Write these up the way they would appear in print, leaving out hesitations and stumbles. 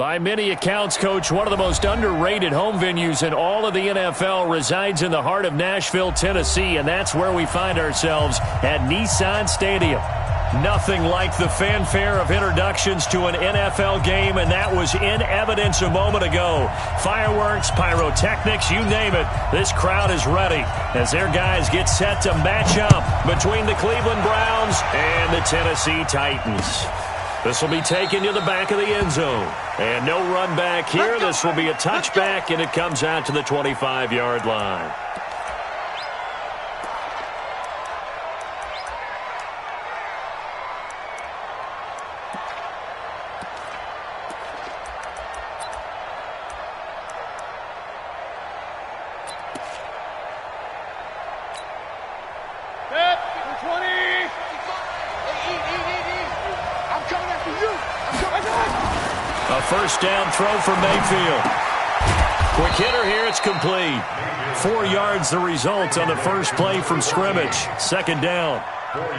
By many accounts, Coach, one of the most underrated home venues in all of the NFL resides in the heart of Nashville, Tennessee, and that's where we find ourselves at Nissan Stadium. Nothing like the fanfare of introductions to an NFL game, and that was in evidence a moment ago. Fireworks, pyrotechnics, you name it. This crowd is ready as their guys get set to match up between the Cleveland Browns and the Tennessee Titans. This will be taken to the back of the end zone. And no run back here. This will be a touchback, and it comes out to the 25-yard line. A first down throw for Mayfield. Quick hitter here, it's complete. 4 yards the result on the first play from scrimmage. Second down.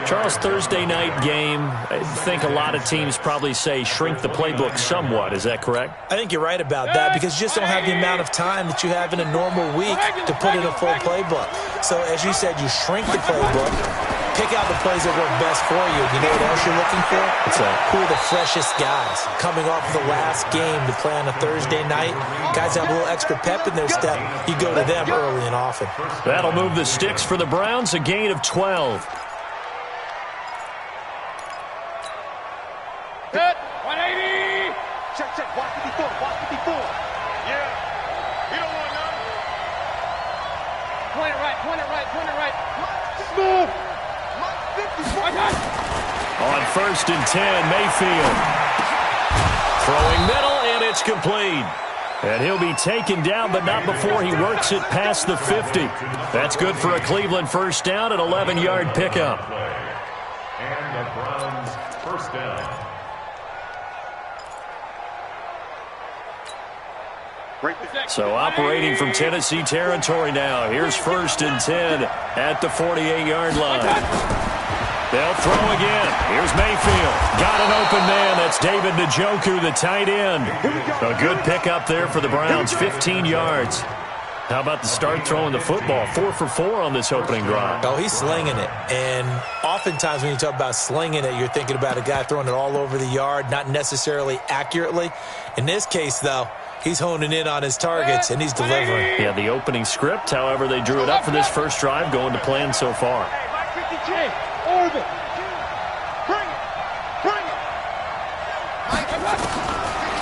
Charles, Thursday night game, I think a lot of teams probably say shrink the playbook somewhat. Is that correct? I think you're right about that because you just don't have the amount of time that you have in a normal week to put in a full playbook. So as you said, you shrink the playbook, pick out the plays that work best for you. You know what else you're looking for? What's that? Who are the freshest guys coming off the last game to play on a Thursday night? Guys have a little extra pep in their step. You go to them early and often. That'll move the sticks for the Browns, a gain of 12. Hit, 180. Check, watch 54, watch 54. Yeah, you don't want none. Point it right. Move. On first and 10, Mayfield. Throwing middle, and it's complete. And he'll be taken down, but not before he works it past the 50. That's good for a Cleveland first down, an 11-yard pickup. And the Browns first down. So operating from Tennessee territory now. Here's first and 10 at the 48-yard line. They'll throw again. Here's Mayfield. Got an open man. That's David Njoku, the tight end. A good pickup there for the Browns, 15 yards. How about the start throwing the football? 4 for 4 on this opening drive. Oh, he's slinging it. And oftentimes when you talk about slinging it, you're thinking about a guy throwing it all over the yard, not necessarily accurately. In this case, though, he's honing in on his targets, and he's delivering. Yeah, the opening script, however, they drew it up for this first drive, going to plan so far.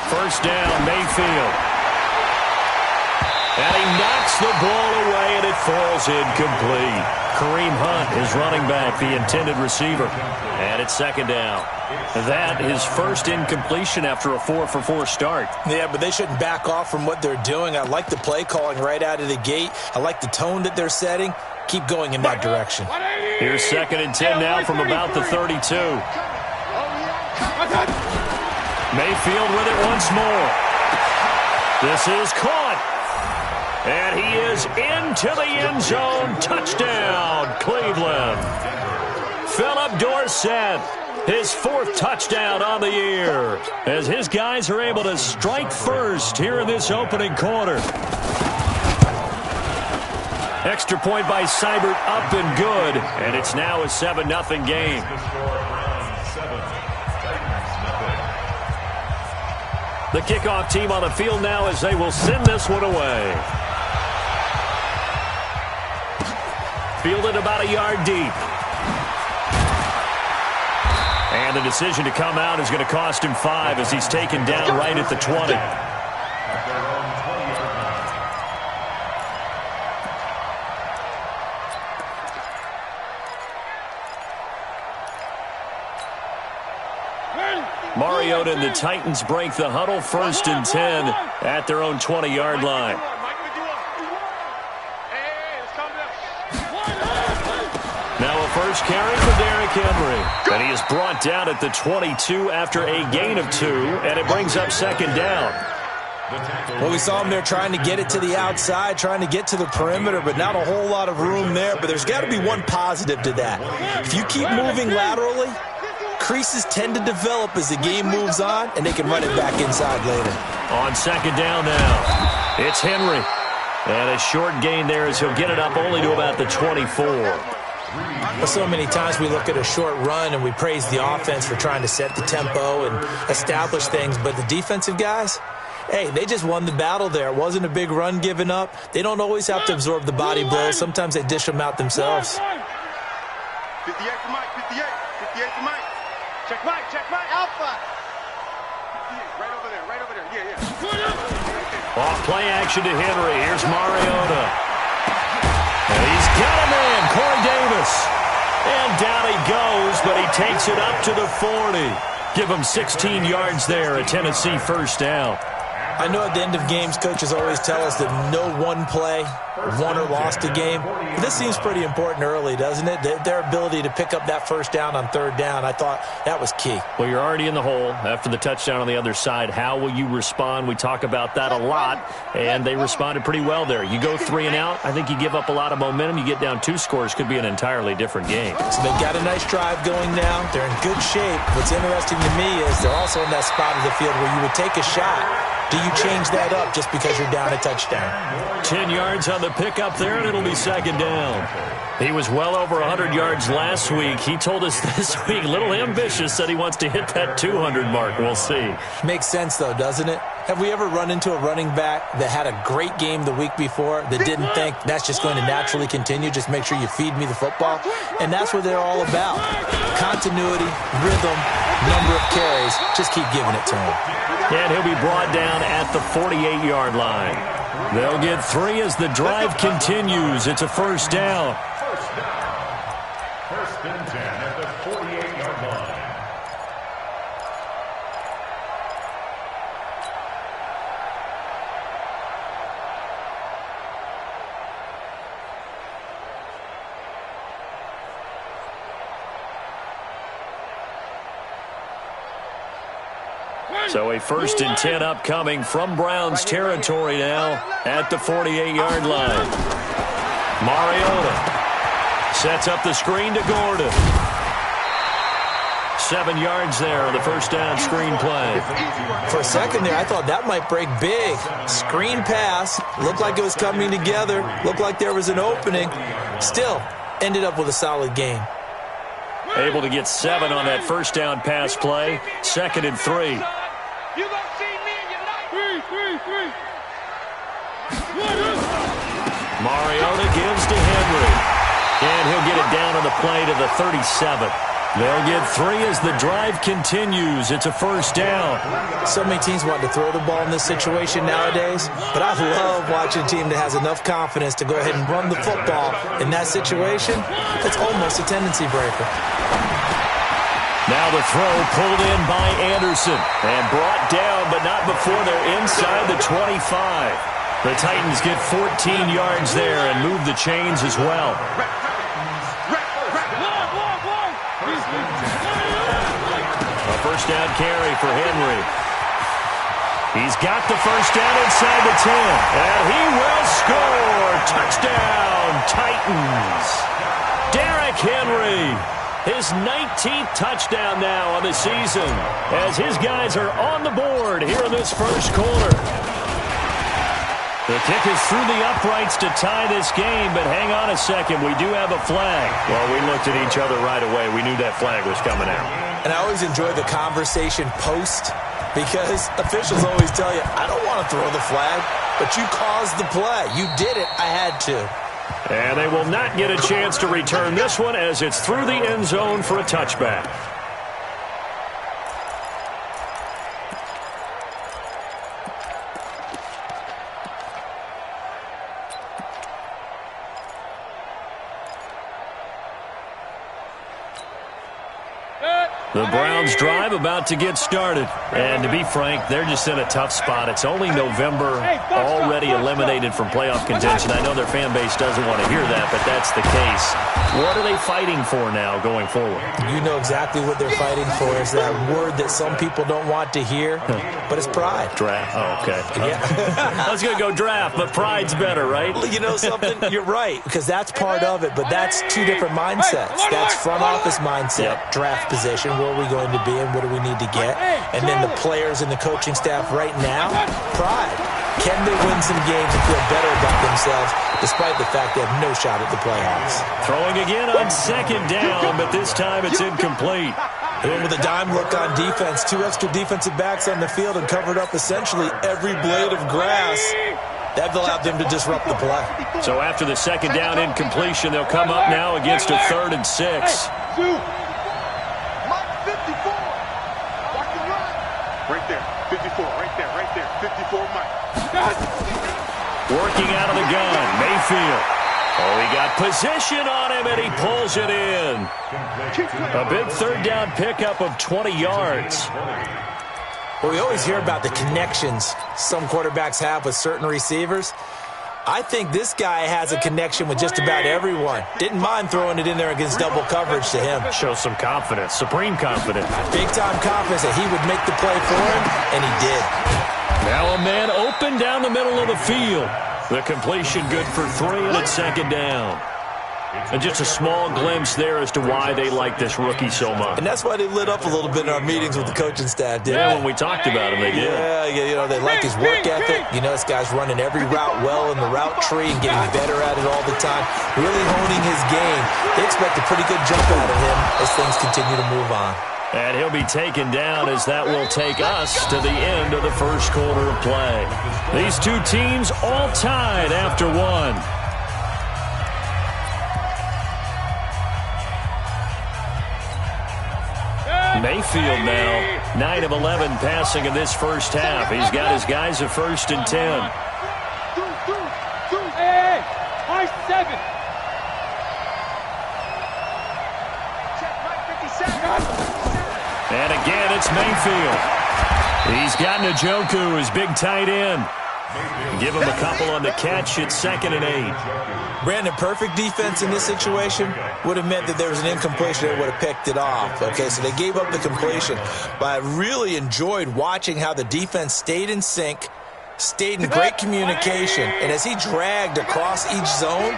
First down, Mayfield. And he knocks the ball away, and it falls incomplete. Kareem Hunt is running back, the intended receiver. And it's second down. That is first incompletion after a 4 for 4 start. Yeah, but they shouldn't back off from what they're doing. I like the play calling right out of the gate. I like the tone that they're setting. Keep going in that direction. Here's second and 10 now from about the 32. Mayfield with it once more. This is caught. And he is into the end zone. Touchdown, Cleveland. Philip Dorsett, his 4th touchdown on the year, as his guys are able to strike first here in this opening quarter. Extra point by Seibert, up and good, and it's now a 7-0 game. The kickoff team on the field now as they will send this one away. Fielded about a yard deep. And the decision to come out is going to cost him 5 as he's taken down right at the 20. Mariota and the Titans break the huddle, first and 10 at their own 20-yard line. Now a first carry for Derrick Henry. And he is brought down at the 22 after a gain of 2, and it brings up second down. Well, we saw him there trying to get it to the outside, trying to get to the perimeter, but not a whole lot of room there. But there's got to be one positive to that. If you keep moving laterally, Creases tend to develop as the game moves on, and they can run it back inside later. On second down now, it's Henry. And a short gain there as he'll get it up only to about the 24. Well, so many times we look at a short run and we praise the offense for trying to set the tempo and establish things, but the defensive guys, hey, they just won the battle there. It wasn't a big run given up. They don't always have to absorb the body blows. Sometimes they dish them out themselves. 58 for Mike, 58. 58 for Mike. Check Mike, Alpha. 58, right over there, yeah. Off play action to Henry. Here's Mariota. And he's got him in, Corey Davis. And down he goes, but he takes it up to the 40. Give him 16 yards there, a Tennessee first down. I know at the end of games, coaches always tell us that no one play won or lost a game. But this seems pretty important early, doesn't it? Their ability to pick up that first down on third down, I thought that was key. Well, you're already in the hole after the touchdown on the other side. How will you respond? We talk about that a lot, and they responded pretty well there. You go 3 and out, I think you give up a lot of momentum. You get down 2 scores, could be an entirely different game. So they've got a nice drive going now. They're in good shape. What's interesting to me is they're also in that spot of the field where you would take a shot. Do you change that up just because you're down a touchdown? 10 yards on the pickup there, and it'll be second down. He was well over 100 yards last week. He told us this week, a little ambitious, said he wants to hit that 200 mark. We'll see. Makes sense, though, doesn't it? Have we ever run into a running back that had a great game the week before that didn't think that's just going to naturally continue? Just make sure you feed me the football. And that's what they're all about. Continuity, rhythm, number of carries. Just keep giving it to him. And he'll be brought down at the 48-yard line. They'll get 3 as the drive continues. It's a first down. First and 10 at the 48-yard line. So a first and 10 upcoming from Browns territory now at the 48-yard line. Mariota sets up the screen to Gordon. 7 yards there on the first down screen play. For a second there, I thought that might break big. Screen pass. Looked like it was coming together. Looked like there was an opening. Still, ended up with a solid game. Able to get 7 on that first down pass play. 2nd and 3. You gonna see me in your life. 3. Mariota gives to Henry. And he'll get it down on the play to the 37. They'll get 3 as the drive continues. It's a first down. So many teams want to throw the ball in this situation nowadays, but I love watching a team that has enough confidence to go ahead and run the football in that situation. That's almost a tendency breaker. Now the throw pulled in by Anderson and brought down, but not before they're inside the 25. The Titans get 14 yards there and move the chains as well. A first down carry for Henry. He's got the first down inside the 10, and he will score. Touchdown, Titans. Derrick Henry. His 19th touchdown now on the season as his guys are on the board here in this first quarter. The kick is through the uprights to tie this game, but hang on a second. We do have a flag. Well, we looked at each other right away. We knew that flag was coming out. And I always enjoy the conversation post because officials always tell you, I don't want to throw the flag, but you caused the play. You did it. I had to. And they will not get a chance to return this one as it's through the end zone for a touchback. The Browns Browns drive about to get started. And to be frank, they're just in a tough spot. It's only November, already eliminated from playoff contention. I know their fan base doesn't want to hear that, but that's the case. What are they fighting for now going forward? You know exactly what they're fighting for. Is that word that some people don't want to hear, but it's pride. Draft. Oh, okay. Yeah. I was going to go draft, but pride's better, right? You know something? You're right, because that's part of it, but that's two different mindsets. That's front office mindset, draft position, where are we going to be and what do we need to get? And then the players and the coaching staff right now, pride. Can they win some games and feel better about themselves despite the fact they have no shot at the playoffs? Throwing again on second down, but this time it's incomplete. And with a dime look on defense, 2 extra defensive backs on the field and covered up essentially every blade of grass. That allowed them to disrupt the play. So after the second down incompletion, they'll come up now against a 3rd and 6. Right there, 54, right there, 54, Mike. Working out of the gun, Mayfield. Oh, he got position on him, and he pulls it in. A big 3rd down pickup of 20 yards. Well, we always hear about the connections some quarterbacks have with certain receivers. I think this guy has a connection with just about everyone. Didn't mind throwing it in there against double coverage to him. Shows some confidence, supreme confidence. Big-time confidence that he would make the play for him, and he did. Now a man open down the middle of the field. The completion good for 3, and it's second down. And just a small glimpse there as to why they like this rookie so much. And that's why they lit up a little bit in our meetings with the coaching staff, didn't they? When we talked about him, they did. Yeah, you know, they like his work ethic. You know, this guy's running every route well in the route tree and getting better at it all the time, really honing his game. They expect a pretty good jump out of him as things continue to move on. And he'll be taken down as that will take us to the end of the first quarter of play. These two teams all tied after 1. Mayfield now, 9 of 11 passing in this first half. He's got his guys a 1st and 10. Hey, high 7. And again, it's Mayfield. He's got Njoku, his big tight end. Give him a couple on the catch. It's 2nd and 8. Brandon, perfect defense in this situation would have meant that there was an incompletion that would have picked it off. Okay, so they gave up the completion. But I really enjoyed watching how the defense stayed in sync, stayed in great communication, and as he dragged across each zone,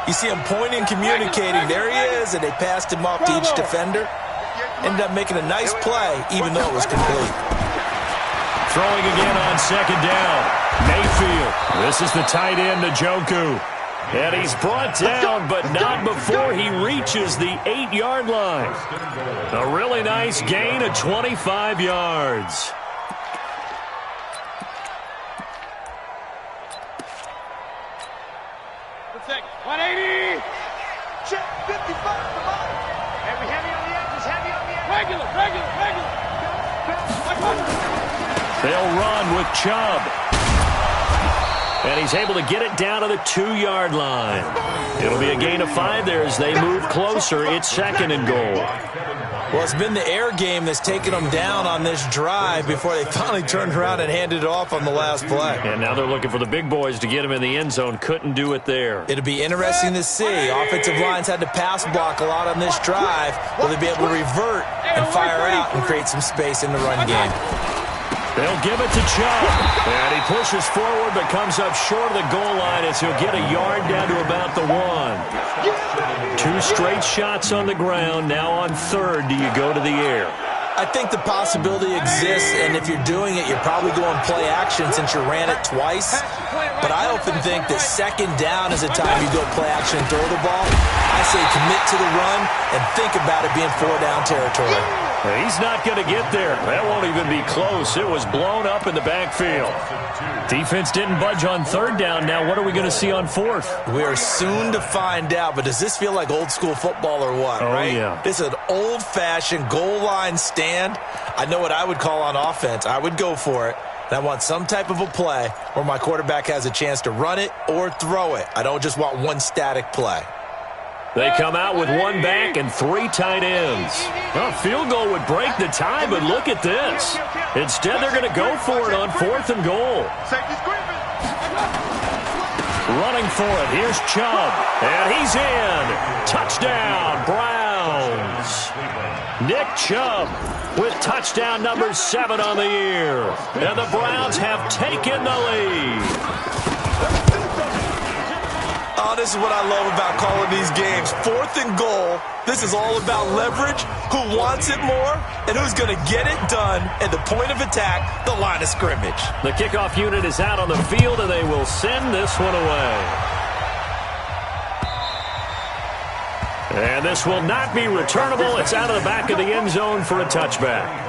you see him pointing, communicating. There he is, and they passed him off to each defender. Ended up making a nice play, even though it was complete. Throwing again on second down. Mayfield. This is the tight end, Njoku. And he's brought down, but not before he reaches the 8-yard line. A really nice gain of 25 yards. Let's take 180. Check 55. Heavy on the edges, heavy on the edges. Regular. They'll run with Chubb. And he's able to get it down to the 2-yard line. It'll be a gain of 5 there as they move closer. It's 2nd and goal. Well, it's been the air game that's taken them down on this drive before they finally turned around and handed it off on the last play. And now they're looking for the big boys to get him in the end zone. Couldn't do it there. It'll be interesting to see. Offensive lines had to pass block a lot on this drive. Will they be able to revert and fire out and create some space in the run game? They'll give it to Chubb. And he pushes forward but comes up short of the goal line as he'll get a yard down to about the 1. 2 straight shots on the ground. Now on 3rd, do you go to the air? I think the possibility exists, and if you're doing it, you're probably going play action since you ran it twice. But I often think that second down is a time you go play action and throw the ball. I say commit to the run and think about it being 4-down territory. He's not going to get there. That won't even be close. It was blown up in the backfield. Defense didn't budge on 3rd down. Now what are we going to see on 4th? We are soon to find out, but does this feel like old school football or what, right? Yeah. This is an old-fashioned goal line stand. I know what I would call on offense. I would go for it. And I want some type of a play where my quarterback has a chance to run it or throw it. I don't just want one static play. They come out with one back and 3 tight ends. A field goal would break the tie, but look at this. Instead, they're going to go for it on 4th and goal. Running for it, here's Chubb, and he's in. Touchdown, Browns. Nick Chubb with touchdown number 7 on the year. And the Browns have taken the lead. Oh, this is what I love about calling these games. 4th and goal. This is all about leverage, who wants it more, and who's going to get it done at the point of attack, the line of scrimmage. The kickoff unit is out on the field, and they will send this one away. And this will not be returnable. It's out of the back of the end zone for a touchback.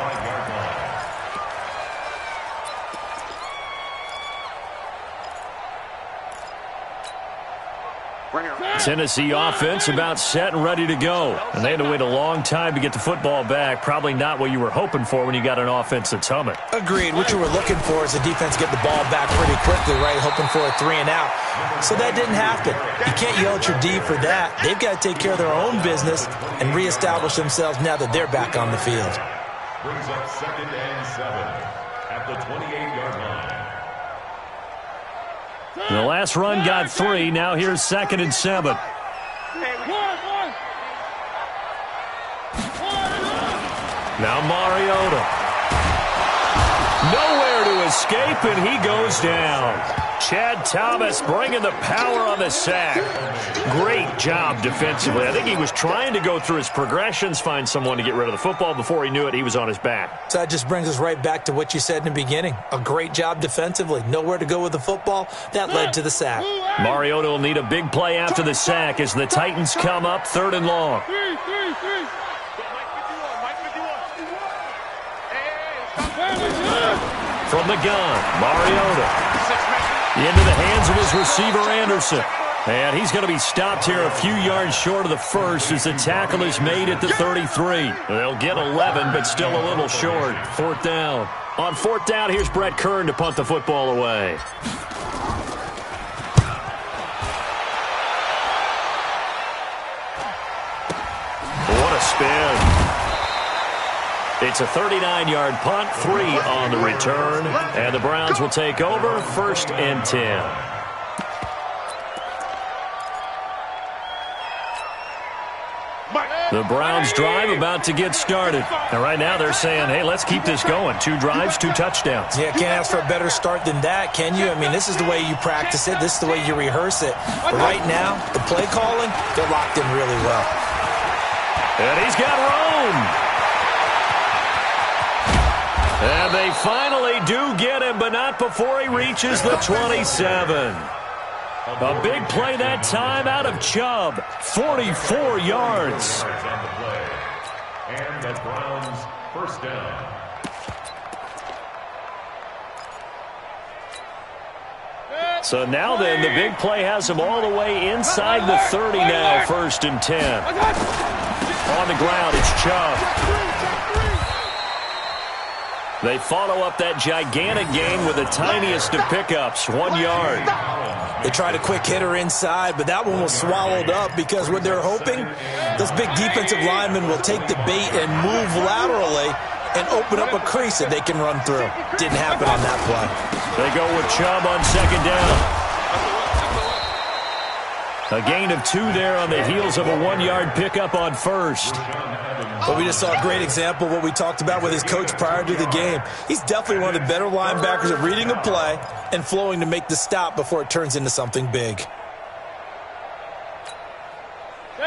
Tennessee offense about set and ready to go. And they had to wait a long time to get the football back. Probably not what you were hoping for when you got an offense that's humming. Agreed. What you were looking for is the defense get the ball back pretty quickly, right? Hoping for a 3 and out. So that didn't happen. You can't yell at your D for that. They've got to take care of their own business and reestablish themselves now that they're back on the field. Brings up 2nd and 7 at the 28-yard line. The last run got 3. Now here's 2nd and 7. Now Mariota. Nowhere to escape, and he goes down. Chad Thomas bringing the power on the sack. Great job defensively. I think he was trying to go through his progressions, find someone to get rid of the football. Before he knew it, he was on his back. So that just brings us right back to what you said in the beginning. A great job defensively. Nowhere to go with the football. That led to the sack. Mariota will need a big play after the sack as the Titans come up 3rd and long. From the gun, Mariota. Into the hands of his receiver, Anderson. And he's going to be stopped here a few yards short of the first as the tackle is made at the 33. They'll get 11, but still a little short. 4th down. On 4th down, here's Brett Kern to punt the football away. What a spin. It's a 39-yard punt, 3 on the return, and the Browns will take over 1st and 10. The Browns drive about to get started. And right now they're saying, hey, let's keep this going. 2 drives, 2 touchdowns. Yeah, can't ask for a better start than that, can you? I mean, this is the way you practice it. This is the way you rehearse it. But right now, the play calling, they're locked in really well. And he's got room. And they finally do get him, but not before he reaches the 27. A big play that time out of Chubb. 44 yards. And the Browns 1st down. So now then, the big play has him all the way inside the 30 now, 1st and 10. On the ground, it's Chubb. They follow up that gigantic gain with the tiniest of pickups, 1 yard. They tried a quick hitter inside, but that one was swallowed up because what they're hoping, those big defensive linemen will take the bait and move laterally and open up a crease that they can run through. Didn't happen on that play. They go with Chubb on 2nd down. A gain of 2 there on the heels of a 1-yard pickup on 1st. But we just saw a great example of what we talked about with his coach prior to the game. He's definitely one of the better linebackers at reading a play and flowing to make the stop before it turns into something big.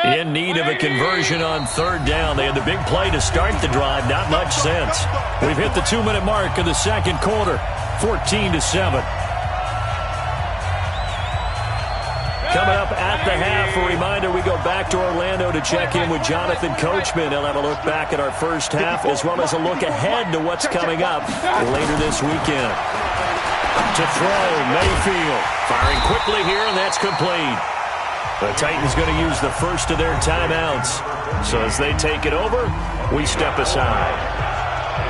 In need of a conversion on 3rd down. They had the big play to start the drive. Not much sense. We've hit the 2-minute mark of the 2nd quarter. 14-7. Coming up at the half, a reminder, we go back to Orlando to check in with Jonathan Coachman. He'll have a look back at our first half as well as a look ahead to what's coming up later this weekend. To throw, Mayfield. Firing quickly here, and that's complete. The Titans going to use the first of their timeouts. So as they take it over, we step aside.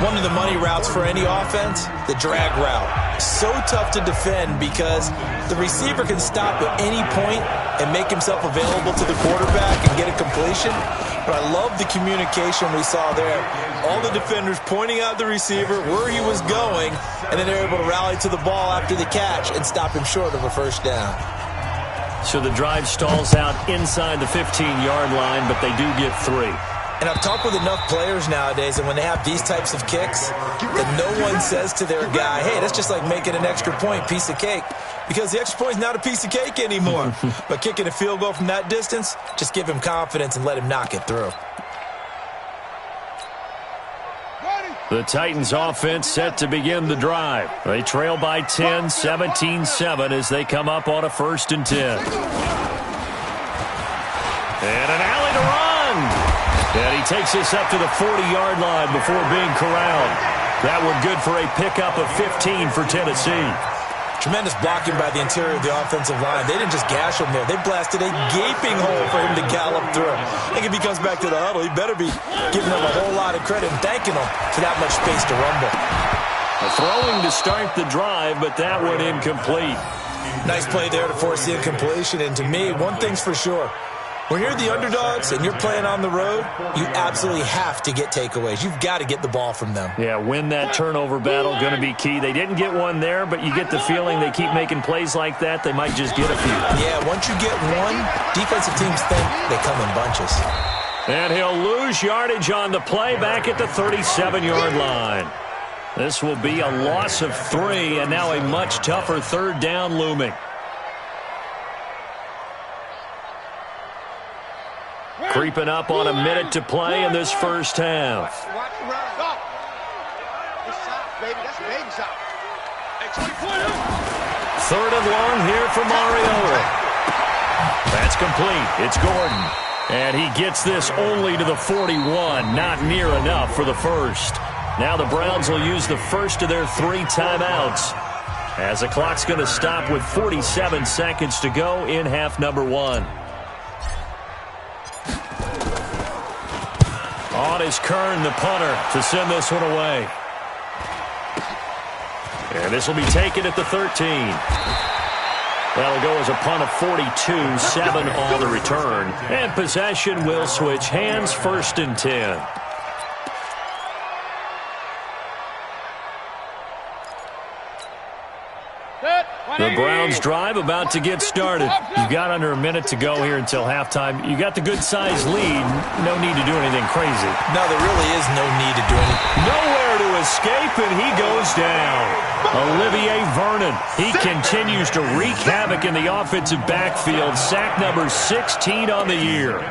One of the money routes for any offense, the drag route. So tough to defend because the receiver can stop at any point and make himself available to the quarterback and get a completion. But I love the communication we saw there. All the defenders pointing out the receiver, where he was going, and then they're able to rally to the ball after the catch and stop him short of a first down. So the drive stalls out inside the 15-yard line, but they do get 3. And I've talked with enough players nowadays, and when they have these types of kicks, that no one says to their guy, hey, that's just like making an extra point, piece of cake. Because the extra point is not a piece of cake anymore. But kicking a field goal from that distance, just give him confidence and let him knock it through. The Titans offense set to begin the drive. They trail by 10, 17-7 as they come up on a 1st and 10. And an alley to run. And he takes this up to the 40-yard line before being corralled. That one good for a pickup of 15 for Tennessee. Tremendous blocking by the interior of the offensive line. They didn't just gash him there. They blasted a gaping hole for him to gallop through. I think if he comes back to the huddle, he better be giving them a whole lot of credit and thanking them for that much space to rumble. A throwing to start the drive, but that one incomplete. Nice play there to force the incompletion. And to me, one thing's for sure. When you're the underdogs and you're playing on the road, you absolutely have to get takeaways. You've got to get the ball from them. Yeah, win that turnover battle, going to be key. They didn't get one there, but you get the feeling they keep making plays like that, they might just get a few. Yeah, once you get one, defensive teams think they come in bunches. And he'll lose yardage on the play back at the 37-yard line. This will be a loss of 3, and now a much tougher 3rd down looming. Creeping up on a minute to play in this first half. Watch the run. Go. It's shot, baby. That's a baby shot. Hey, 3rd and long here for Mariota. That's complete. It's Gordon. And he gets this only to the 41. Not near enough for the first. Now the Browns will use the first of their 3 timeouts, as the clock's going to stop with 47 seconds to go in half number 1. On is Kern, the punter, to send this one away. And this will be taken at the 13. That'll go as a punt of 42, 7 on the return. And possession will switch hands, 1st and 10. The Browns drive about to get started. You've got under a minute to go here until halftime. You got the good-sized lead. No need to do anything crazy. No, there really is no need to do anything. Nowhere to escape, and he goes down. Olivier Vernon. He continues to wreak havoc in the offensive backfield. Sack number 16 on the year.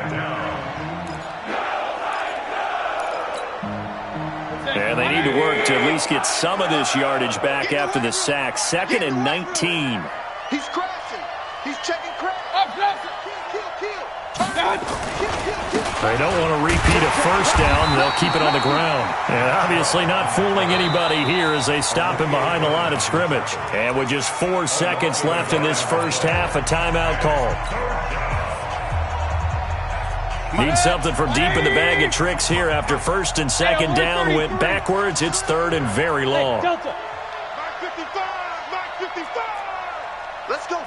And they need to work to at least get some of this yardage back after the sack. 2nd and 19. He's crashing. He's checking crash. Kill. They don't want to repeat a first down. They'll keep it on the ground. And obviously not fooling anybody here as they stop him behind the line of scrimmage. And with just 4 seconds left in this first half, a timeout call. Need something from deep in the bag of tricks here after 1st and 2nd down went backwards. It's 3rd and very long. Mark 55. Let's go.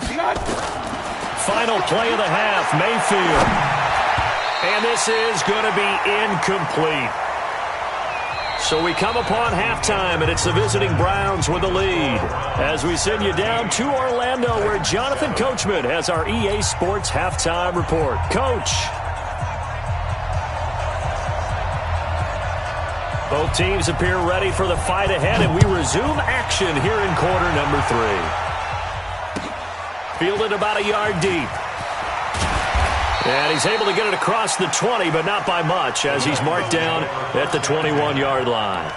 Final play of the half, Mayfield. And this is going to be incomplete. So we come upon halftime, and it's the visiting Browns with the lead. As we send you down to Orlando, where Jonathan Coachman has our EA Sports halftime report. Coach. Both teams appear ready for the fight ahead, and we resume action here in quarter number 3. Fielded about a yard deep. And he's able to get it across the 20, but not by much, as he's marked down at the 21-yard line.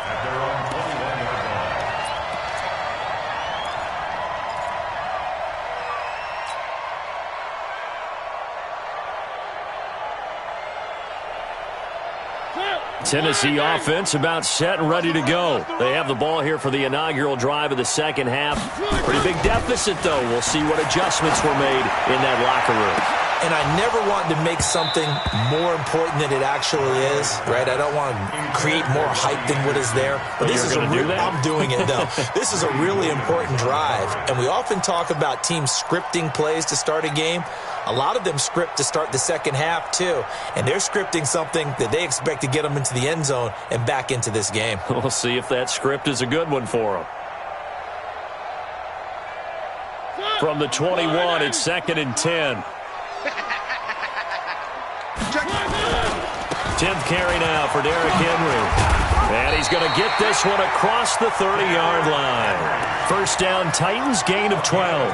Tennessee offense about set and ready to go. They have the ball here for the inaugural drive of the second half. Pretty big deficit, though. We'll see what adjustments were made in that locker room. and I never want to make something more important than it actually is, right? I don't want to create more hype than what is there. But this is I'm doing it, though. This is a really important drive, and we often talk about teams scripting plays to start a game. A lot of them script to start the second half, too, and they're scripting something that they expect to get them into the end zone and back into this game. We'll see if that script is a good one for them. From the 21, it's 2nd and 10. 10th carry now for Derrick Henry. And he's going to get this one across the 30-yard line. First down, Titans, gain of 12.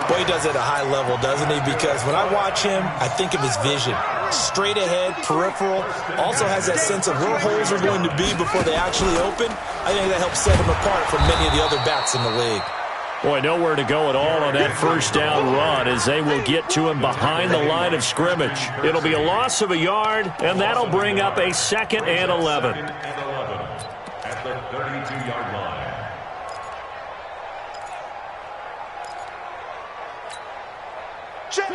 Boy, he does it at a high level, doesn't he? Because when I watch him, I think of his vision. Straight ahead, peripheral, also has that sense of where holes are going to be before they actually open. I think that helps set him apart from many of the other backs in the league. Boy, nowhere to go at all on that first down run as they will get to him behind the line of scrimmage. It'll be a loss of a yard, and that'll bring up a 2nd and 11. At the 32-yard line. Check.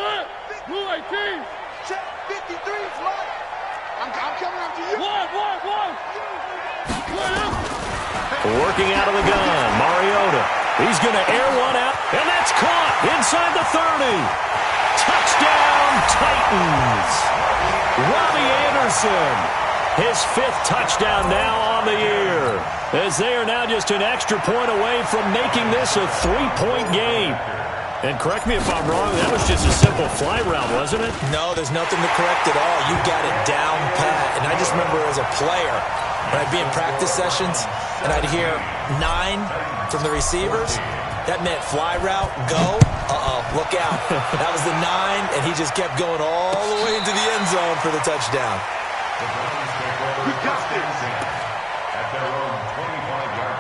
Blue 18. Check. 53 is mine. I'm coming after you. One. Working out of the gun, Mariota. He's going to air one out, and that's caught inside the 30. Touchdown, Titans. Robbie Anderson, his 5th touchdown now on the year, as they are now just an extra point away from making this a 3-point game. And correct me if I'm wrong, that was just a simple fly route, wasn't it? No, there's nothing to correct at all. You got it down pat. And I just remember as a player, when I'd be in practice sessions, and I'd hear 9 from the receivers, that meant fly route, go. Look out. That was the 9, and he just kept going all the way into the end zone for the touchdown. We got this. At their own 25-yard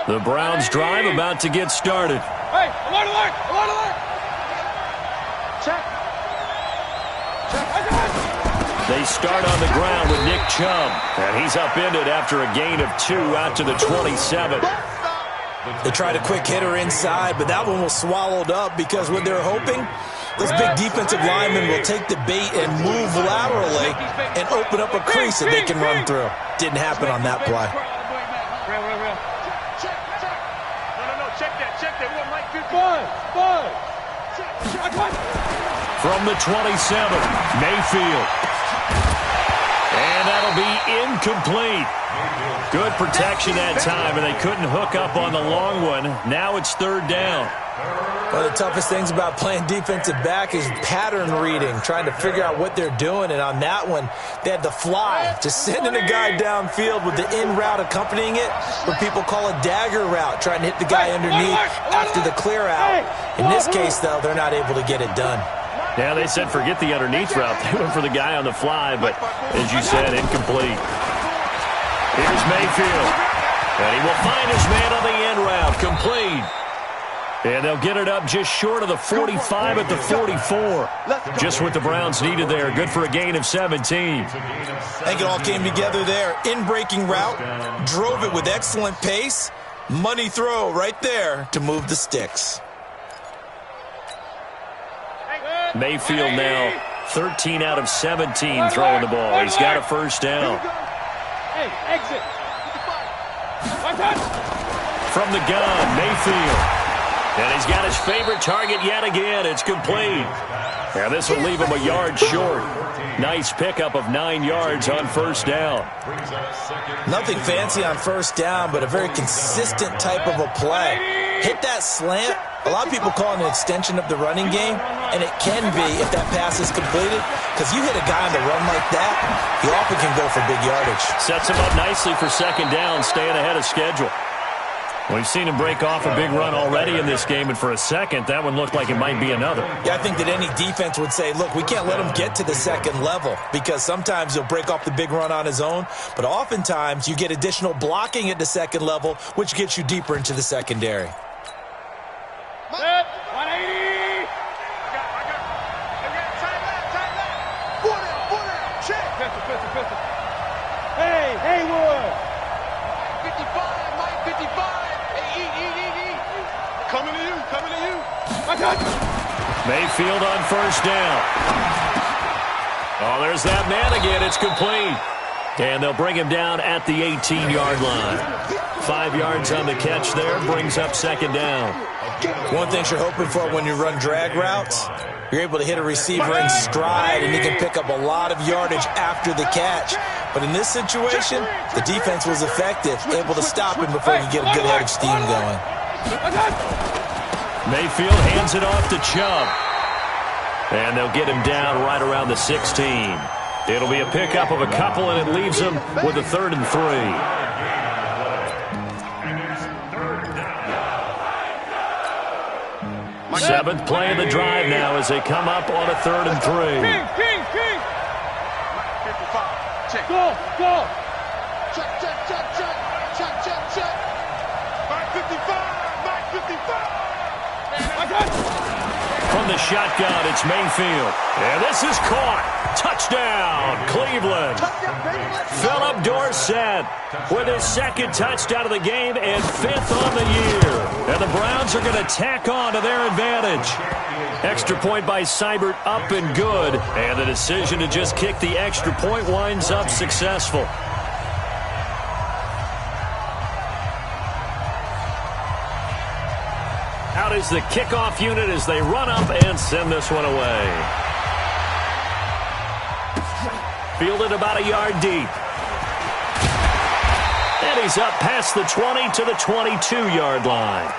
line. The Browns drive about to get started. Hey, alert. Check. They start on the ground with Nick Chubb, and he's upended after a gain of 2 out to the 27. They tried a quick hitter inside, but that one was swallowed up because what they're hoping, those big defensive linemen will take the bait and move laterally and open up a crease that they can run through. Didn't happen on that play. No, check that. One right, 50. From the 27, Mayfield. And that'll be incomplete. Good protection that time, and they couldn't hook up on the long one. Now it's 3rd down. One of the toughest things about playing defensive back is pattern reading, trying to figure out what they're doing. And on that one, they had the fly, just sending a guy downfield with the in route accompanying it, what people call a dagger route, trying to hit the guy underneath after the clear out. In this case, though, they're not able to get it done. Yeah, they said forget the underneath route. They went for the guy on the fly, but as you said, incomplete. Here's Mayfield. And he will find his man on the end route. Complete. And they'll get it up just short of the 45 at the 44. Just what the Browns needed there. Good for a gain of 17. I think it all came together there. In-breaking route, drove it with excellent pace. Money throw right there to move the sticks. Mayfield now 13 out of 17 throwing the ball. He's got a first down. Hey, exit. From the gun, Mayfield. And he's got his favorite target yet again. It's complete. And this will leave him a yard short. Nice pickup of 9 yards on first down. Nothing fancy on first down, but a very consistent type of a play. Hit that slant. A lot of people call it an extension of the running game, and it can be if that pass is completed, because you hit a guy on the run like that, he often can go for big yardage. Sets him up nicely for second down, staying ahead of schedule. We've seen him break off a big run already in this game, and for a second, that one looked like it might be another. Yeah, I think that any defense would say, look, we can't let him get to the second level, because sometimes he'll break off the big run on his own, but oftentimes you get additional blocking at the second level, which gets you deeper into the secondary. 180. I got tight left. Foot out. Check. Pistol. Hey, Haywood. coming to you. I got you. Mayfield on first down. Oh, there's that man again. It's complete. And they'll bring him down at the 18-yard line. 5 yards on the catch there, brings up second down. One thing you're hoping for when you run drag routes, you're able to hit a receiver in stride, and he can pick up a lot of yardage after the catch. But in this situation, the defense was effective, able to stop him before he could get a good head of steam going. Mayfield hands it off to Chubb. And they'll get him down right around the 16. It'll be a pickup of a couple, and it leaves them with a 3rd and 3. Seventh play of the drive now as they come up on a 3rd and 3. Go. Check. 55. From the shotgun, it's Mayfield. And this is caught. Touchdown, Cleveland. Philip Dorsett with his 2nd touchdown of the game and 5th on the year. And the Browns are going to tack on to their advantage. Extra point by Seibert, up and good. And the decision to just kick the extra point winds up successful. Out is the kickoff unit as they run up and send this one away. Fielded about a yard deep. And he's up past the 20 to the 22-yard line.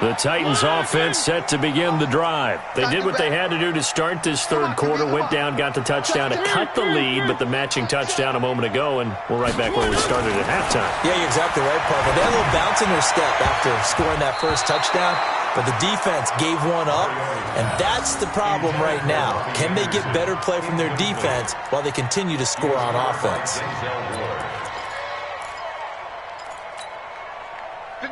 The Titans offense set to begin the drive. They did what they had to do to start this 3rd quarter, went down, got the touchdown to cut the lead, but the matching touchdown a moment ago, and we're right back where we started at halftime. Yeah, you're exactly right, Parker. They had a little bounce in their step after scoring that first touchdown, but the defense gave one up, and that's the problem right now. Can they get better play from their defense while they continue to score on offense?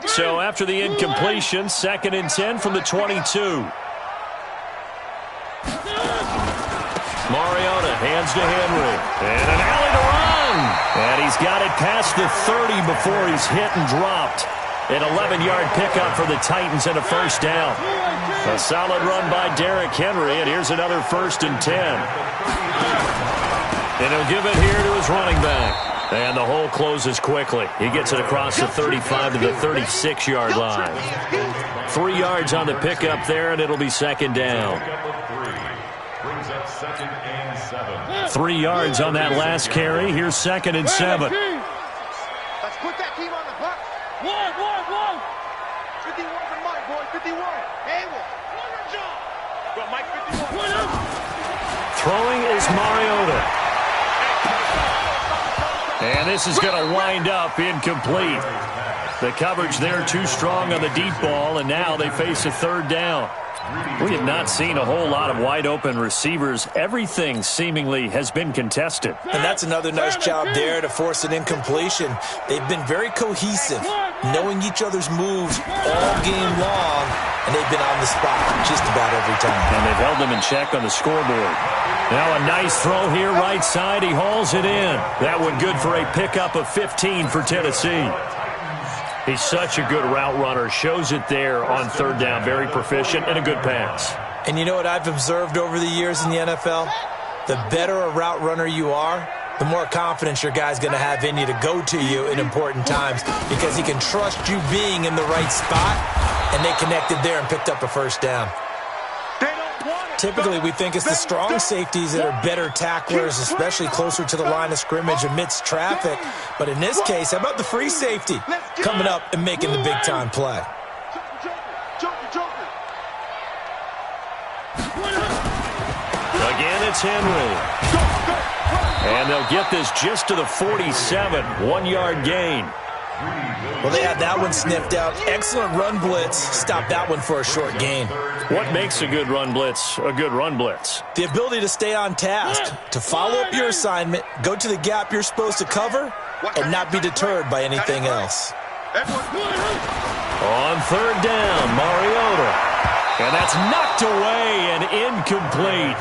So after the incompletion, 2nd and 10 from the 22. Mariota hands to Henry. And an alley to run. And he's got it past the 30 before he's hit and dropped. An 11-yard pickup for the Titans and a 1st down. A solid run by Derrick Henry, and here's another 1st and 10. And he'll give it here to his running back. And the hole closes quickly. He gets it across the 35 to the 36-yard line. 3 yards on the pickup there, and it'll be 2nd down. 3 yards on that last carry. Here's 2nd and 7. Let's put that team on the clock. One. 51's a Mike, boy. 51. Hey, one job. Go, Mike, 51. Throwing is Mariota. And this is going to wind up incomplete. The coverage there too strong on the deep ball, and now they face a 3rd down. We have not seen a whole lot of wide-open receivers. Everything seemingly has been contested. And that's another nice job there to force an incompletion. They've been very cohesive, knowing each other's moves all game long, and they've been on the spot just about every time. And they've held them in check on the scoreboard. Now a nice throw here right side. He hauls it in. That one good for a pickup of 15 for Tennessee. He's such a good route runner. Shows it there on 3rd down. Very proficient and a good pass. And you know what I've observed over the years in the NFL? The better a route runner you are, the more confidence your guy's going to have in you to go to you in important times because he can trust you being in the right spot, and they connected there and picked up a 1st down. Typically, we think it's the strong safeties that are better tacklers, especially closer to the line of scrimmage amidst traffic. But in this case, how about the free safety coming up and making the big-time play? Again, it's Henry. And they'll get this just to the 47, 1-yard gain. Well, they had that one sniffed out. Excellent run blitz. Stop that one for a short gain. What makes a good run blitz a good run blitz? The ability to stay on task, to follow up your assignment, go to the gap you're supposed to cover, and not be deterred by anything else. On 3rd down, Mariota. And that's knocked away and incomplete.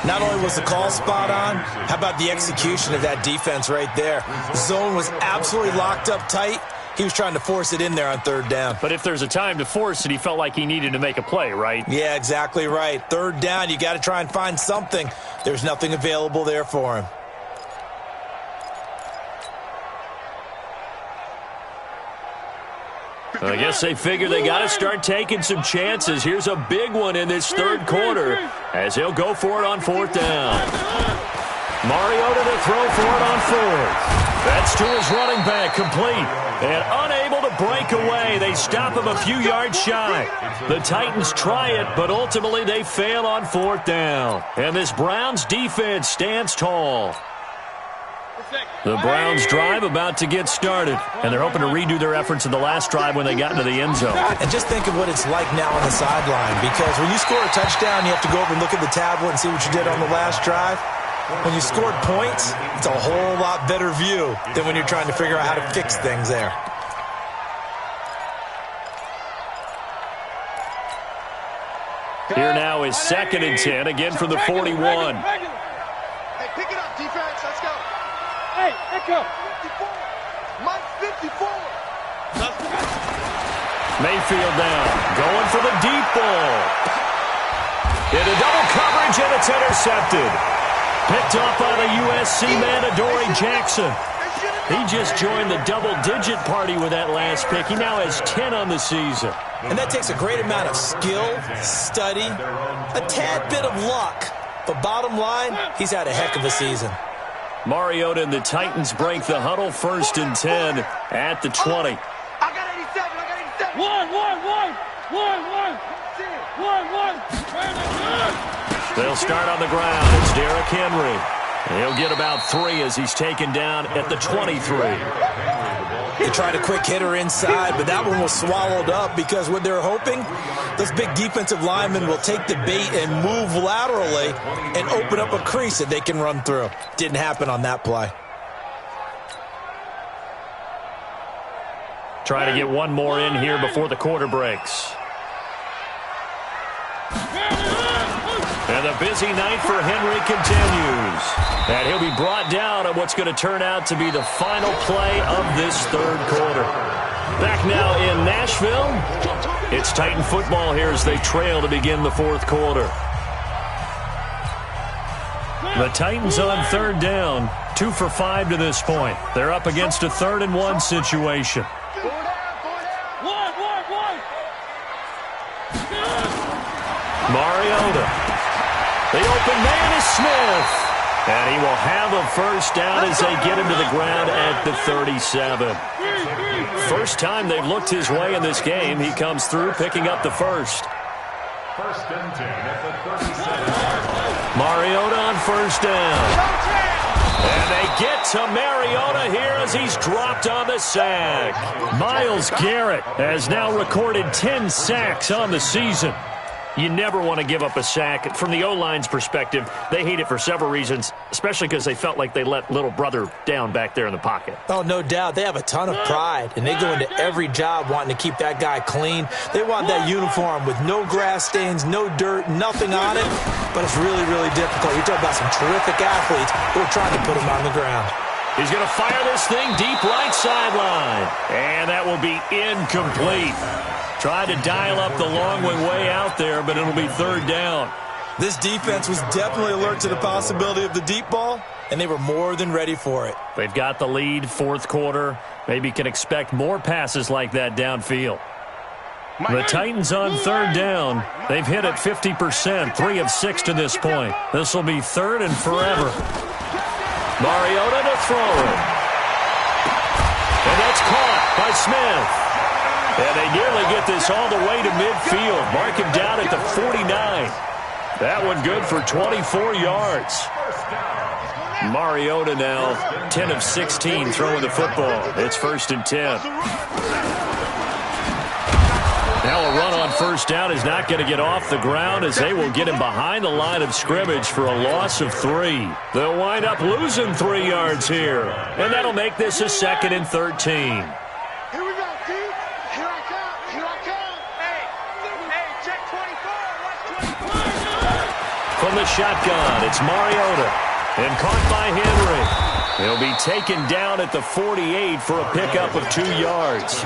Not only was the call spot on, how about the execution of that defense right there? The zone was absolutely locked up tight. He was trying to force it in there on third down. But if there's a time to force it, he felt like he needed to make a play, right? Yeah, exactly right. Third down, you got to try and find something. There's nothing available there for him. I guess they figure they got to start taking some chances. Here's a big one in this third quarter as he'll go for it on fourth down. Mariota to throw for it on fourth. That's to his running back, complete. And unable to break away. They stop him a few yards shy. The Titans try it, but ultimately they fail on fourth down. And this Browns defense stands tall. The Browns drive about to get started, and they're hoping to redo their efforts in the last drive when they got into the end zone. And just think of what it's like now on the sideline, because when you score a touchdown, you have to go over and look at the tablet and see what you did on the last drive. When you scored points, it's a whole lot better view than when you're trying to figure out how to fix things there. Here now is 2nd and 10, again from the 41. Hey, pick it up, defense. Let's go. Hey, Echo. 54. Mike 54. Mayfield down, going for the deep ball. Into double coverage, and it's intercepted. Picked off by the USC man, Adoree Jackson. He just joined the double-digit party with that last pick. He now has 10 on the season. And that takes a great amount of skill, study, a tad bit of luck. But bottom line, he's had a heck of a season. Mariota and the Titans break the huddle, 1st and 10 at the 20. I got 87. They'll start on the ground. It's Derrick Henry. He'll get about 3 as he's taken down at the 23. They tried a quick hitter inside, but that one was swallowed up because what they're hoping, those big defensive linemen will take the bait and move laterally and open up a crease that they can run through. Didn't happen on that play. Trying to get one more in here before the quarter breaks. And the busy night for Henry continues. And he'll be brought down at what's going to turn out to be the final play of this third quarter. Back now in Nashville, it's Titan football here as they trail to begin the fourth quarter. The Titans on third down, 2 for 5 to this point. They're up against a 3rd and 1 situation. Mariota. The open man is Smith. And he will have a first down as they get him to the ground at the 37. First time they've looked his way in this game. He comes through picking up the first. 1st and 10 at the 37. Mariota on first down. And they get to Mariota here as he's dropped on the sack. Myles Garrett has now recorded 10 sacks on the season. You never want to give up a sack. From the O-line's perspective, they hate it for several reasons, especially because they felt like they let little brother down back there in the pocket. Oh, no doubt. They have a ton of pride, and they go into every job wanting to keep that guy clean. They want that uniform with no grass stains, no dirt, nothing on it, but it's really, really difficult. You're talking about some terrific athletes who are trying to put him on the ground. He's going to fire this thing deep right sideline, and that will be incomplete. Tried to dial up the long way out there, but it'll be third down. This defense was definitely alert to the possibility of the deep ball, and they were more than ready for it. They've got the lead, fourth quarter. Maybe can expect more passes like that downfield. The Titans on third down. They've hit it 50%, 3 of 6 to this point. This will be 3rd and forever. Mariota to throw it. And that's caught by Smith. And they nearly get this all the way to midfield. Mark him down at the 49. That one good for 24 yards. Mariota now 10 of 16 throwing the football. It's 1st and 10. Now a run on first down is not going to get off the ground as they will get him behind the line of scrimmage for a loss of 3. They'll wind up losing 3 yards here. And that'll make this a 2nd and 13. from the shotgun. It's Mariota. And caught by Henry. He'll be taken down at the 48 for a pickup of 2 yards.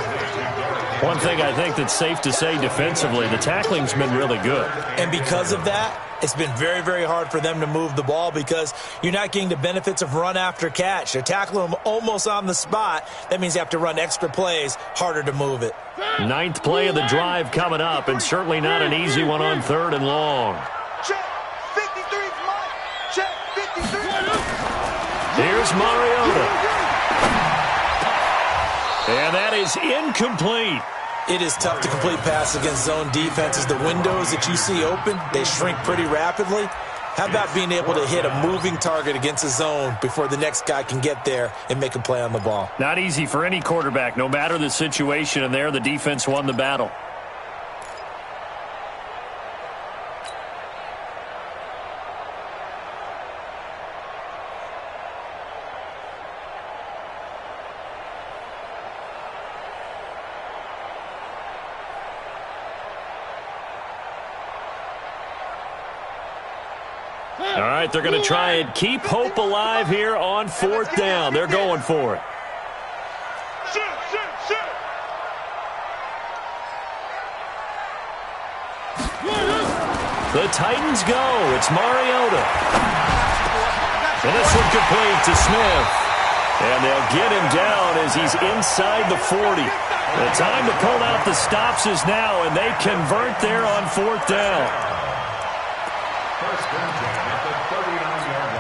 One thing I think that's safe to say defensively, the tackling's been really good. And because of that, it's been very, very hard for them to move the ball because you're not getting the benefits of run after catch. They're tackling them almost on the spot. That means you have to run extra plays, harder to move it. 9th play of the drive coming up, and certainly not an easy one on 3rd and long. Check. 53's mine. Check. 53. Here's Mariota. And that is incomplete. It is tough to complete passes against zone defenses. The windows that you see open, they shrink pretty rapidly. How about being able to hit a moving target against a zone before the next guy can get there and make a play on the ball? Not easy for any quarterback, no matter the situation, and there the defense won the battle. All right, they're going to try and keep hope alive here on 4th down. They're going for it. The Titans go. It's Mariota. And this one complete to Smith. And they'll get him down as he's inside the 40. The time to pull out the stops is now, and they convert there on 4th down. First and 10 at the 39-yard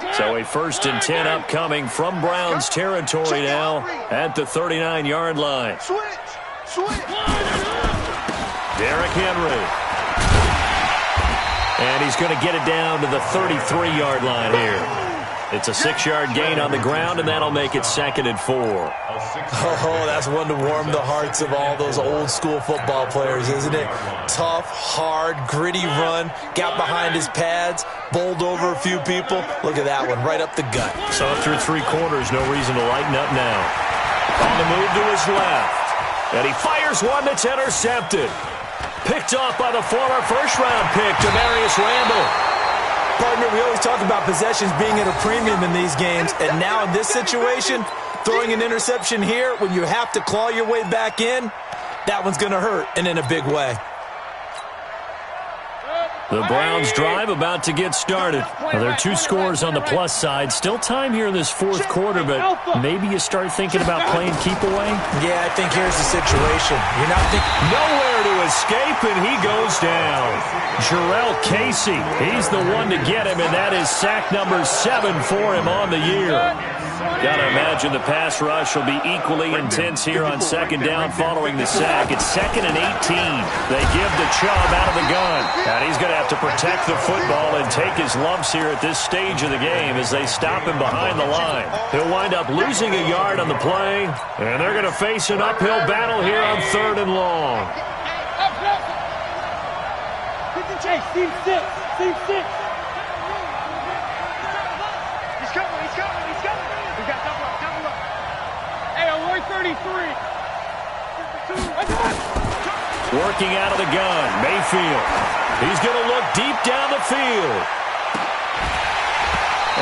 line. So a 1st and 10 upcoming from Browns territory now at the 39-yard line. Switch. Derrick Henry. And he's going to get it down to the 33-yard line here. It's a 6-yard gain on the ground, and that'll make it 2nd and 4. Oh, that's one to warm the hearts of all those old-school football players, isn't it? Tough, hard, gritty run, got behind his pads, bowled over a few people. Look at that one, right up the gut. So through 3 quarters, no reason to lighten up now. On the move to his left. And he fires one that's intercepted. Picked off by the former first-round pick, Demarius Randall. Partner, we always talk about possessions being at a premium in these games, and now in this situation, throwing an interception here when you have to claw your way back in, that one's going to hurt, and in a big way. The Browns drive about to get started. Well, there are 2 scores on the plus side. Still time here in this 4th quarter, but maybe you start thinking about playing keep away? Yeah, I think here's the situation. You're not thinking... Nowhere to escape, and he goes down. Jarrell Casey, he's the one to get him, and that is sack number 7 for him on the year. Got to imagine the pass rush will be equally intense here on 2nd down following the sack. It's 2nd and 18. They give the Chubb out of the gun, and he's going to have to protect the football and take his lumps here at this stage of the game as they stop him behind the line. He'll wind up losing a yard on the play, and they're going to face an uphill battle here on 3rd and long. Chase, team 6. He's coming. We got double up. Hey, Lloyd 33. Working out of the gun, Mayfield. He's going to look deep down the field.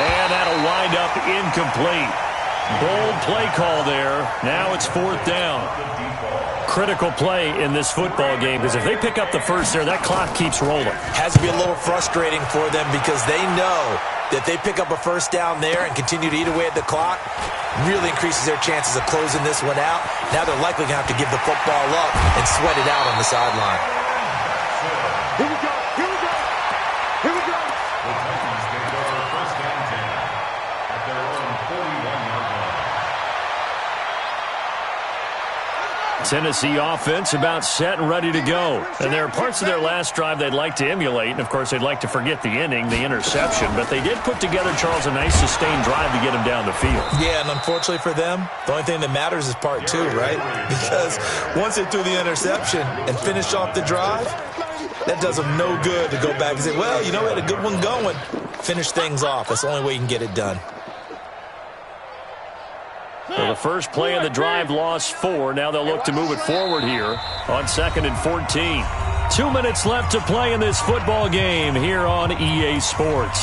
And that'll wind up incomplete. Bold play call there. Now it's 4th down. Critical play in this football game because if they pick up the first there, that clock keeps rolling. Has to be a little frustrating for them because they know that they pick up a first down there and continue to eat away at the clock, really increases their chances of closing this one out. Now they're likely going to have to give the football up and sweat it out on the sideline. Here we go. The Titans take over 1st and 10 at their own 41-yard line. Tennessee offense about set and ready to go. And there are parts of their last drive they'd like to emulate. And, of course, they'd like to forget the inning, the interception. But they did put together, Charles, a nice sustained drive to get him down the field. Yeah, and unfortunately for them, the only thing that matters is part 2, right? Because once they threw the interception and finished off the drive, that does them no good to go back and say, well, you know, we had a good one going. Finish things off. That's the only way you can get it done. The So the first play of the drive lost 4. Now they'll look to move it forward here on 2nd and 14. 2 minutes left to play in this football game here on EA Sports.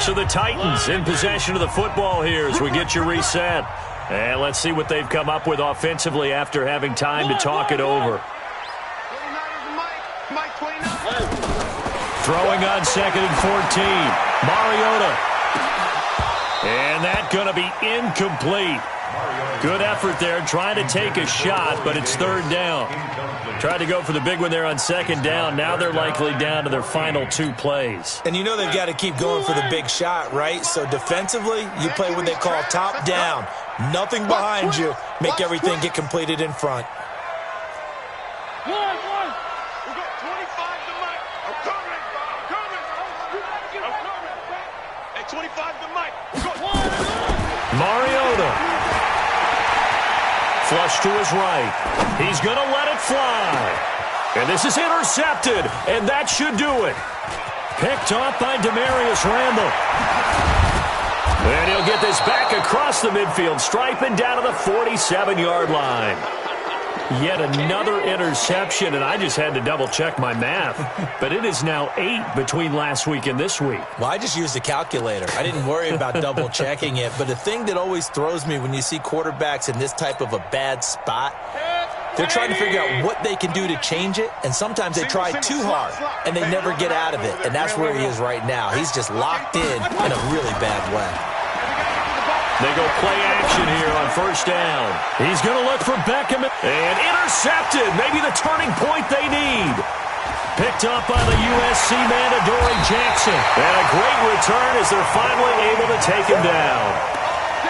So the Titans in possession of the football here as we get you reset. And let's see what they've come up with offensively after having time to talk it over. Throwing on 2nd and 14. Mariota. And that going to be incomplete. Good effort there, trying to take a shot, but it's 3rd down. Tried to go for the big one there on 2nd down. Now they're likely down to their final 2 plays. And you know they've got to keep going for the big shot, right? So defensively, you play what they call top down. Nothing behind you. Make everything get completed in front. We got 25 to Mike. I'm coming. Hey, 25 to Mike. Mariota. Flush to his right. He's going to let it fly. And this is intercepted, and that should do it. Picked off by Demarius Randall. And he'll get this back across the midfield, striping down to the 47-yard line. Yet another interception, and I just had to double-check my math. But it is now 8 between last week and this week. Well, I just used a calculator. I didn't worry about double-checking it. But the thing that always throws me when you see quarterbacks in this type of a bad spot, they're trying to figure out what they can do to change it, and sometimes they try too hard, and they never get out of it. And that's where he is right now. He's just locked in a really bad way. They go play action here on 1st down. He's going to look for Beckham. And intercepted. Maybe the turning point they need. Picked up by the USC man, Adoree Jackson. And a great return as they're finally able to take him down.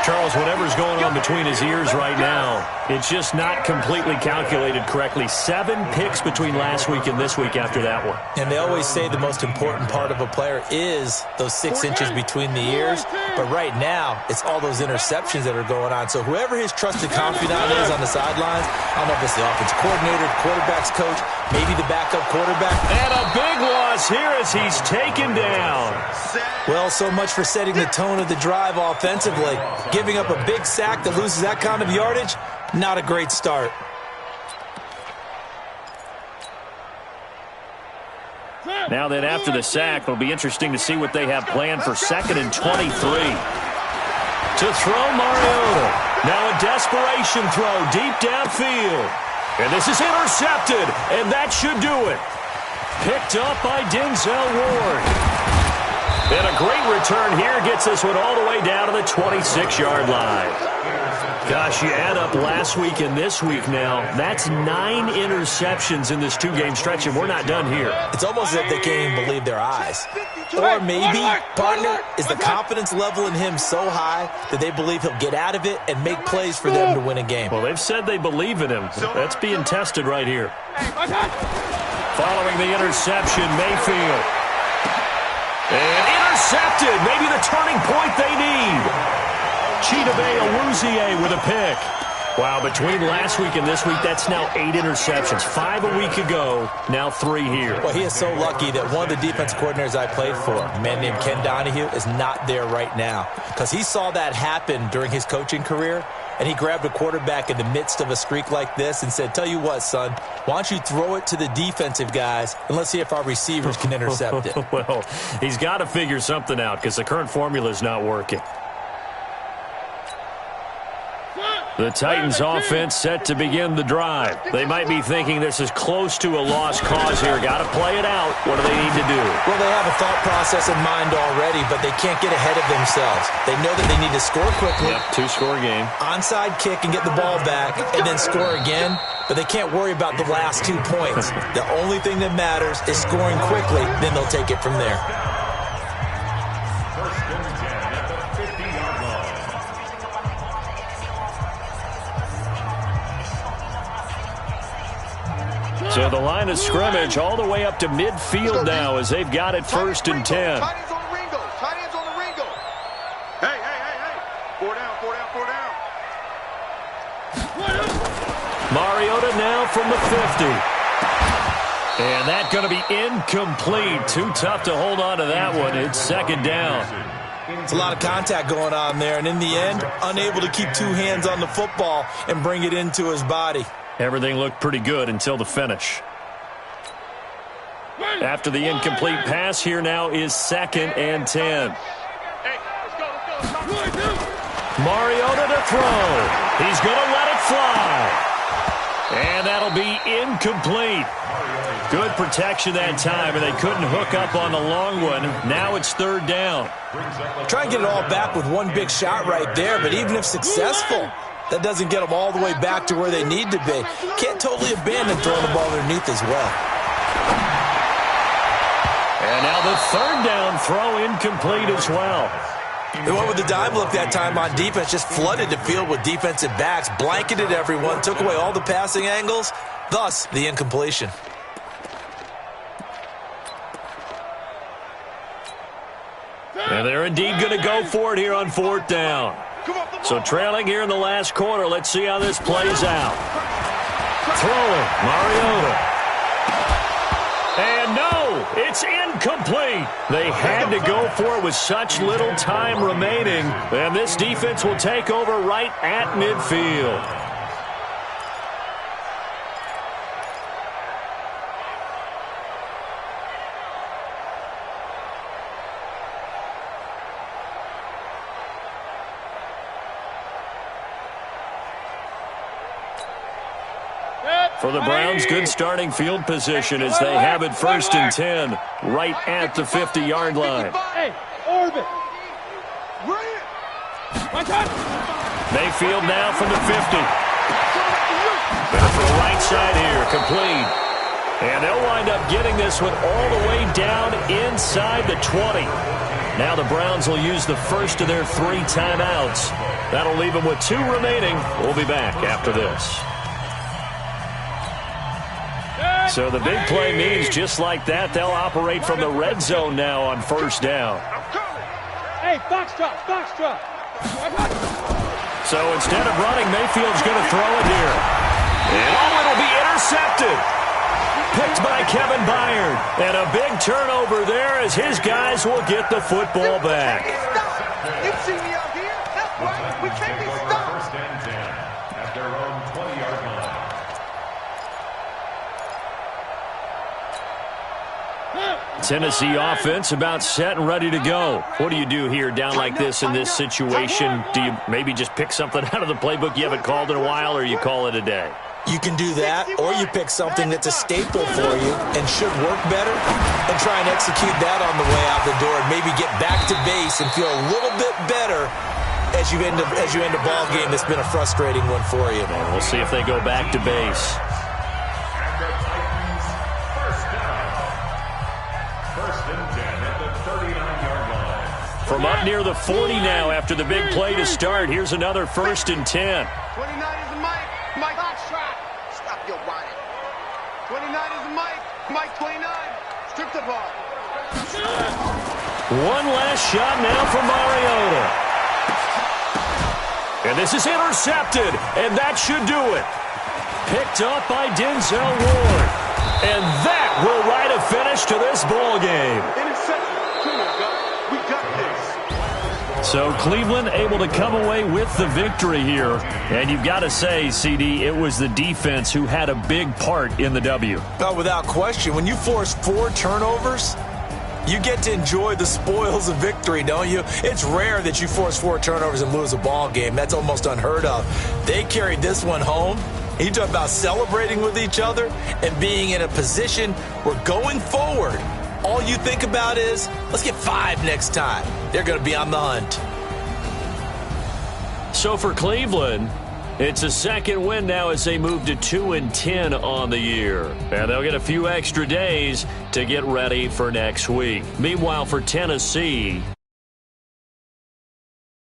Charles, whatever's going on between his ears right now, it's just not completely calculated correctly. 7 picks between last week and this week after that one. And they always say the most important part of a player is those 6 inches between the ears. But right now, it's all those interceptions that are going on. So whoever his trusted confidant is on the sidelines, I don't know if it's the offensive coordinator, the quarterback's coach, maybe the backup quarterback. And a big loss here as he's taken down. Well, so much for setting the tone of the drive offensively. Giving up a big sack that loses that kind of yardage, not a great start. Now then, after the sack, it'll be interesting to see what they have planned for 2nd and 23. To throw Mariota. Now a desperation throw deep downfield. And this is intercepted, and that should do it. Picked up by Denzel Ward. And a great return here gets this one all the way down to the 26-yard line. Gosh, you add up last week and this week now, that's 9 interceptions in this 2-game stretch, and we're not done here. It's almost as if they can't even believe their eyes. Or maybe, partner, is the confidence level in him so high that they believe he'll get out of it and make plays for them to win a game. Well, they've said they believe in him. That's being tested right here. Following the interception, Mayfield. And intercepted. Maybe the turning point they need. Chidobe Awuzie with a pick. Wow, between last week and this week, that's now 8 interceptions. 5 a week ago, now 3 here. Well, he is so lucky that one of the defense coordinators I played for, a man named Ken Donahue, is not there right now. Because he saw that happen during his coaching career, and he grabbed a quarterback in the midst of a streak like this and said, tell you what, son, why don't you throw it to the defensive guys, and let's see if our receivers can intercept it. Well, he's got to figure something out because the current formula is not working. The Titans offense set to begin the drive. They might be thinking this is close to a lost cause here. Got to play it out. What do they need to do? Well, they have a thought process in mind already, but they can't get ahead of themselves. They know that they need to score quickly. Yep, 2-score game. Onside kick and get the ball back and then score again. But they can't worry about the last 2 points. The only thing that matters is scoring quickly. Then they'll take it from there. So the line of scrimmage all the way up to midfield now as they've got it 1st and 10. Tight ends on the Ringo. Tight ends on the Ringo. Hey. 4 down. Mariota now from the 50. And that's going to be incomplete. Too tough to hold on to that one. It's second down. It's a lot of contact going on there, and in the end, unable to keep two hands on the football and bring it into his body. Everything looked pretty good until the finish. After the incomplete pass, here now is 2nd and 10. Mariota to throw. He's going to let it fly. And that'll be incomplete. Good protection that time, and they couldn't hook up on the long one. Now it's 3rd down. Try and get it all back with one big shot right there, but even if successful, that doesn't get them all the way back to where they need to be. Can't totally abandon throwing the ball underneath as well. And now the 3rd down throw incomplete as well. They went with the dime look that time on defense, just flooded the field with defensive backs, blanketed everyone, took away all the passing angles, thus the incompletion. And they're indeed going to go for it here on 4th down. So trailing here in the last quarter, let's see how this plays out. Throwing, Mariota. And no, it's incomplete. They had to go for it with such little time remaining. And this defense will take over right at midfield. For the Browns, good starting field position as they have it 1st and 10 right at the 50-yard line. Hey, orbit. Mayfield now from the 50. Going for the right side here, complete. And they'll wind up getting this one all the way down inside the 20. Now the Browns will use the first of their 3 timeouts. That'll leave them with 2 remaining. We'll be back after this. So the big play means just like that, they'll operate from the red zone now on 1st down. Hey, foxtrot, foxtrot. So instead of running, Mayfield's going to throw it here. And it'll be intercepted. Picked by Kevin Byard. And a big turnover there as his guys will get the football back. You see me out here? That's right. We can't be stopped. 1st and 10 at their own 20-yard line. Tennessee offense about set and ready to go. What do you do here down like this in this situation? Do you maybe just pick something out of the playbook you haven't called in a while, or you call it a day? You can do that, or you pick something that's a staple for you and should work better and try and execute that on the way out the door and maybe get back to base and feel a little bit better as you end a ball game that's been a frustrating one for you. And we'll see if they go back to base. From up near the 40 now after the big play to start. Here's another 1st and 10. 29 is a Mike. Mike, shot. Stop your whining. 29 is a Mike. Mike 29. Strip the ball. One last shot now for Mariota. And this is intercepted. And that should do it. Picked up by Denzel Ward. And that will write a finish to this ball game. Intercepted. We got this. So Cleveland able to come away with the victory here. And you've got to say, CD, it was the defense who had a big part in the W. Oh, without question. When you force 4 turnovers, you get to enjoy the spoils of victory, don't you? It's rare that you force 4 turnovers and lose a ball game. That's almost unheard of. They carried this one home. You talk about celebrating with each other and being in a position where going forward, all you think about is, let's get 5 next time. They're going to be on the hunt. So for Cleveland, it's a second win now as they move to 2-10 on the year. And they'll get a few extra days to get ready for next week. Meanwhile, for Tennessee,